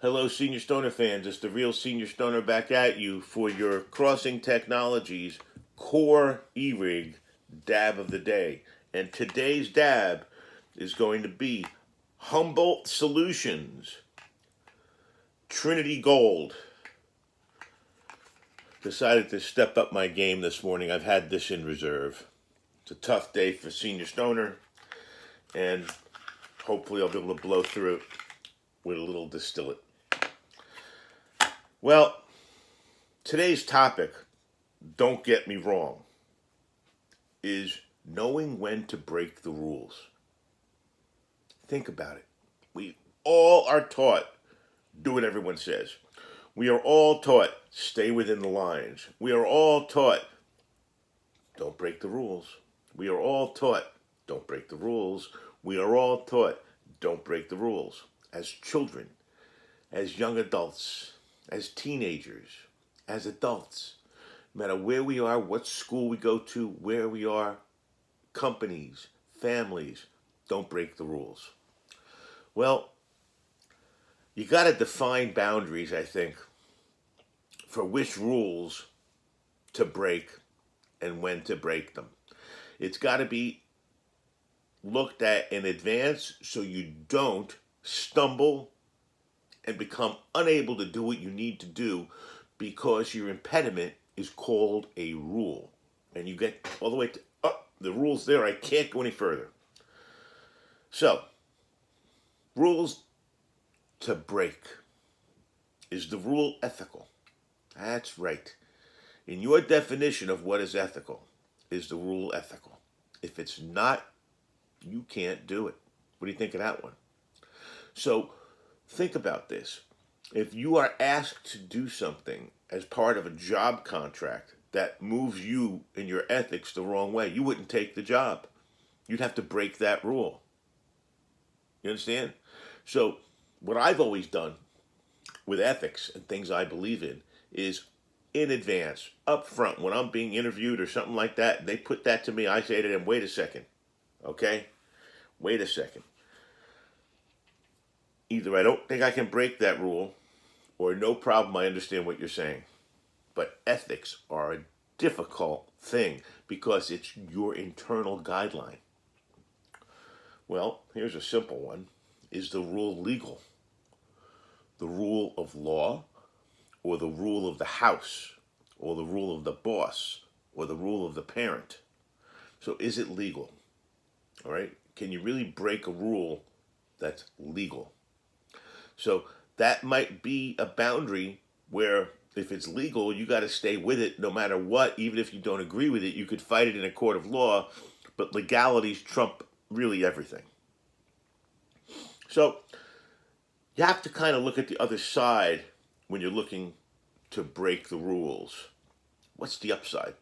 Hello, Senior Stoner fans. It's the real Senior Stoner back at you for your Crossing Technologies Core E-Rig dab of the day. And today's dab is going to be Humboldt Solutions Trinity Gold. Decided to step up my game this morning. I've had this in reserve. It's a tough day for Senior Stoner, and hopefully I'll be able to blow through it with a little distillate. Well, today's topic, don't get me wrong, is knowing when to break the rules. Think about it. We all are taught, do what everyone says. We are all taught, stay within the lines. We are all taught, don't break the rules. We are all taught, don't break the rules. We are all taught, don't break the rules. As children, as young adults, as teenagers, as adults, no matter where we are, what school we go to, where we are, companies, families, don't break the rules. Well, you got to define boundaries, I think, for which rules to break and when to break them. It's got to be looked at in advance so you don't stumble and become unable to do what you need to do because your impediment is called a rule. And you get all the way to, the rule's there, I can't go any further. So, rules to break. Is the rule ethical? That's right. In your definition of what is ethical, is the rule ethical? If it's not, you can't do it. What do you think of that one? So, think about this. If you are asked to do something as part of a job contract that moves you and your ethics the wrong way, you wouldn't take the job. You'd have to break that rule. You understand? So, what I've always done with ethics and things I believe in is in advance, up front, when I'm being interviewed or something like that, they put that to me, I say to them, wait a second, okay? Wait a second. Either I don't think I can break that rule, or no problem, I understand what you're saying. But ethics are a difficult thing because it's your internal guideline. Well, here's a simple one. Is the rule legal? The rule of law, or the rule of the house, or the rule of the boss, or the rule of the parent? So is it legal? All right? Can you really break a rule that's legal? So that might be a boundary where if it's legal, you got to stay with it no matter what. Even if you don't agree with it, you could fight it in a court of law, but legalities trump really everything. So you have to kind of look at the other side when you're looking to break the rules. What's the upside?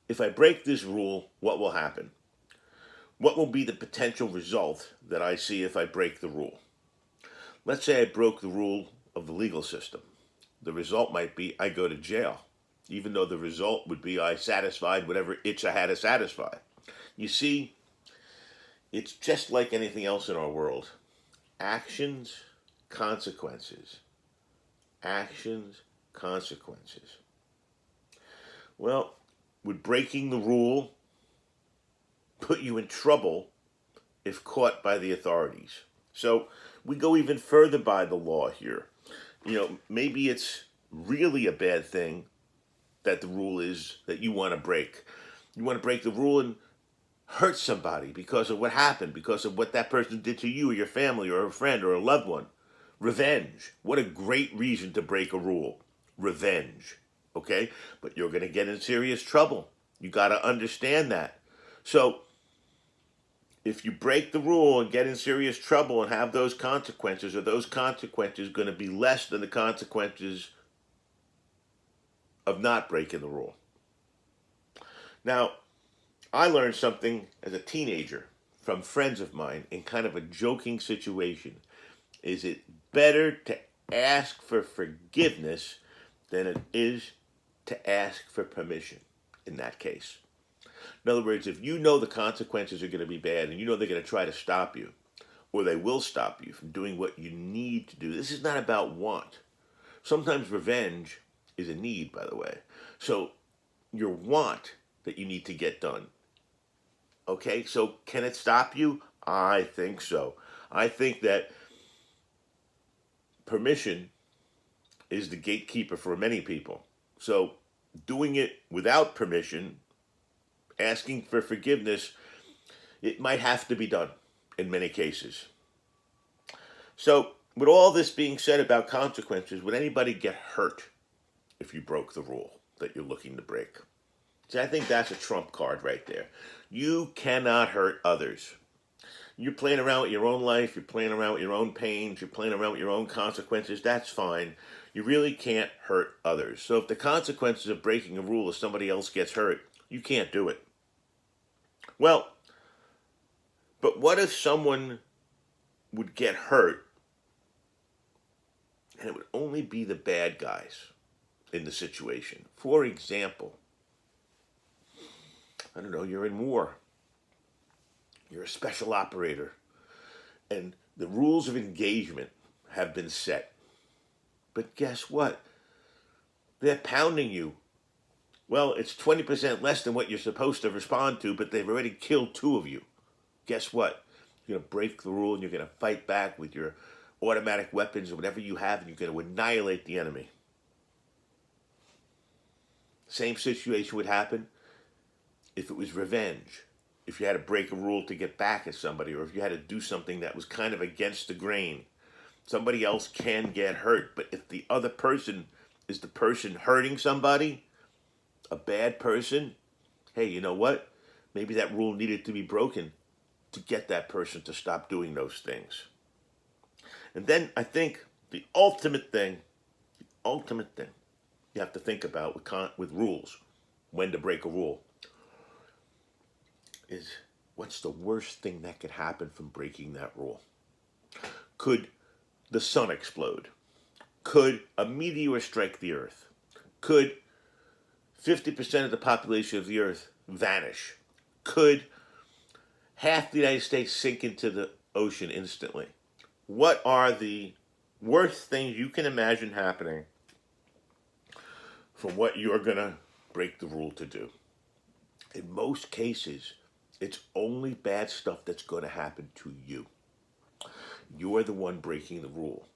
If I break this rule, what will happen? What will be the potential result that I see if I break the rule? Let's say I broke the rule of the legal system. The result might be I go to jail, even though the result would be I satisfied whatever itch I had to satisfy. You see, it's just like anything else in our world. Actions, consequences. Actions, consequences. Well, would breaking the rule put you in trouble if caught by the authorities? So we go even further by the law here. Maybe it's really a bad thing that the rule is that you want to break. You want to break the rule and hurt somebody because of what happened, because of what that person did to you or your family or a friend or a loved one. Revenge. What a great reason to break a rule. Revenge. Okay? But you're going to get in serious trouble. You got to understand that. So, if you break the rule and get in serious trouble and have those consequences, are those consequences going to be less than the consequences of not breaking the rule? Now, I learned something as a teenager from friends of mine in kind of a joking situation. Is it better to ask for forgiveness than it is to ask for permission in that case? In other words, if you know the consequences are going to be bad and you know they're going to try to stop you, or they will stop you from doing what you need to do. This is not about want. Sometimes revenge is a need, by the way. So your want that you need to get done. Okay, so can it stop you? I think so. I think that permission is the gatekeeper for many people. So doing it without permission, asking for forgiveness, it might have to be done in many cases. So with all this being said about consequences, would anybody get hurt if you broke the rule that you're looking to break? See, I think that's a trump card right there. You cannot hurt others. You're playing around with your own life, you're playing around with your own pains, you're playing around with your own consequences, that's fine. You really can't hurt others. So if the consequences of breaking a rule is somebody else gets hurt, you can't do it. Well, but what if someone would get hurt and it would only be the bad guys in the situation? For example, I don't know, you're in war. You're a special operator, and the rules of engagement have been set. But guess what? They're pounding you. Well, it's 20% less than what you're supposed to respond to, but they've already killed 2 of you. Guess what? You're going to break the rule, and you're going to fight back with your automatic weapons or whatever you have, and you're going to annihilate the enemy. Same situation would happen if it was revenge. If you had to break a rule to get back at somebody, or if you had to do something that was kind of against the grain, somebody else can get hurt. But if the other person is the person hurting somebody, a bad person, hey, you know what? Maybe that rule needed to be broken to get that person to stop doing those things. And then I think the ultimate thing you have to think about with rules, when to break a rule, is what's the worst thing that could happen from breaking that rule? Could the sun explode? Could a meteor strike the earth? Could 50% of the population of the earth vanish? Could half the United States sink into the ocean instantly? What are the worst things you can imagine happening from what you're going to break the rule to do? In most cases, it's only bad stuff that's going to happen to you. You're the one breaking the rule.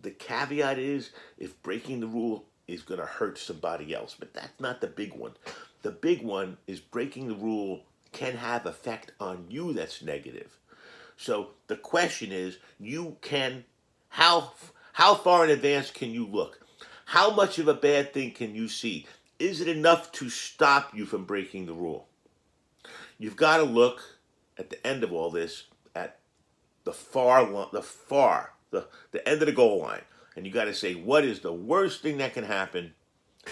The caveat is if breaking the rule is going to hurt somebody else, but that's not the big one. The big one is breaking the rule can have effect on you that's negative. So the question is, how far in advance can you look? How much of a bad thing can you see? Is it enough to stop you from breaking the rule? You've got to look at the end of all this at the end of the goal line. And you got to say, what is the worst thing that can happen?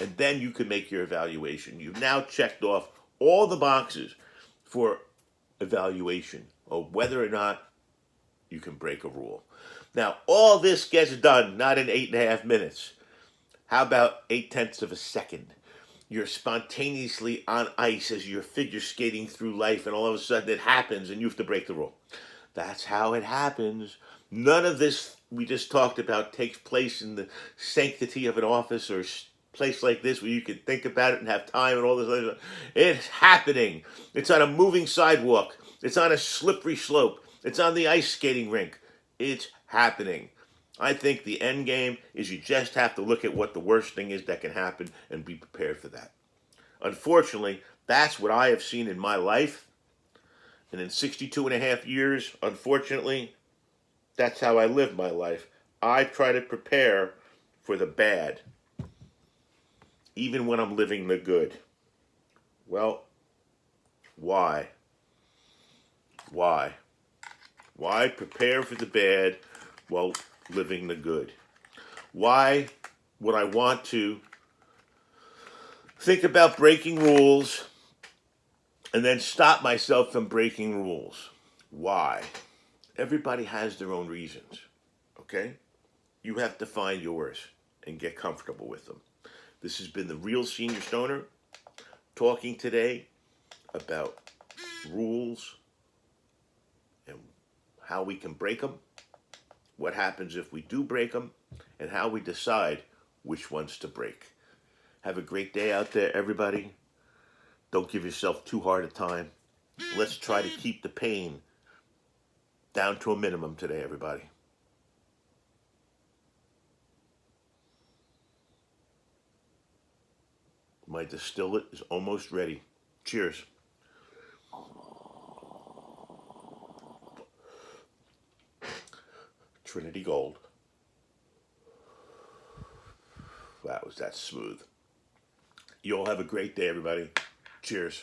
And then you can make your evaluation. You've now checked off all the boxes for evaluation of whether or not you can break a rule. Now, all this gets done not in 8.5 minutes. How about 0.8 of a second? You're spontaneously on ice as you're figure skating through life, and all of a sudden it happens and you have to break the rule. That's how it happens. None of this we just talked about takes place in the sanctity of an office or place like this where you can think about it and have time and all this other stuff. It's happening. It's on a moving sidewalk. It's on a slippery slope. It's on the ice skating rink. It's happening. I think the end game is you just have to look at what the worst thing is that can happen and be prepared for that. Unfortunately, that's what I have seen in my life. And in 62.5 years, unfortunately, that's how I live my life. I try to prepare for the bad, even when I'm living the good. Well, why? Why? Why prepare for the bad while living the good? Why would I want to think about breaking rules and then stop myself from breaking rules? Why? Everybody has their own reasons, okay? You have to find yours and get comfortable with them. This has been the Real Senior Stoner talking today about rules and how we can break them, what happens if we do break them, and how we decide which ones to break. Have a great day out there, everybody. Don't give yourself too hard a time. Let's try to keep the pain down to a minimum today, everybody. My distillate is almost ready. Cheers. Trinity Gold. Wow, was that smooth. You all have a great day, everybody. Cheers.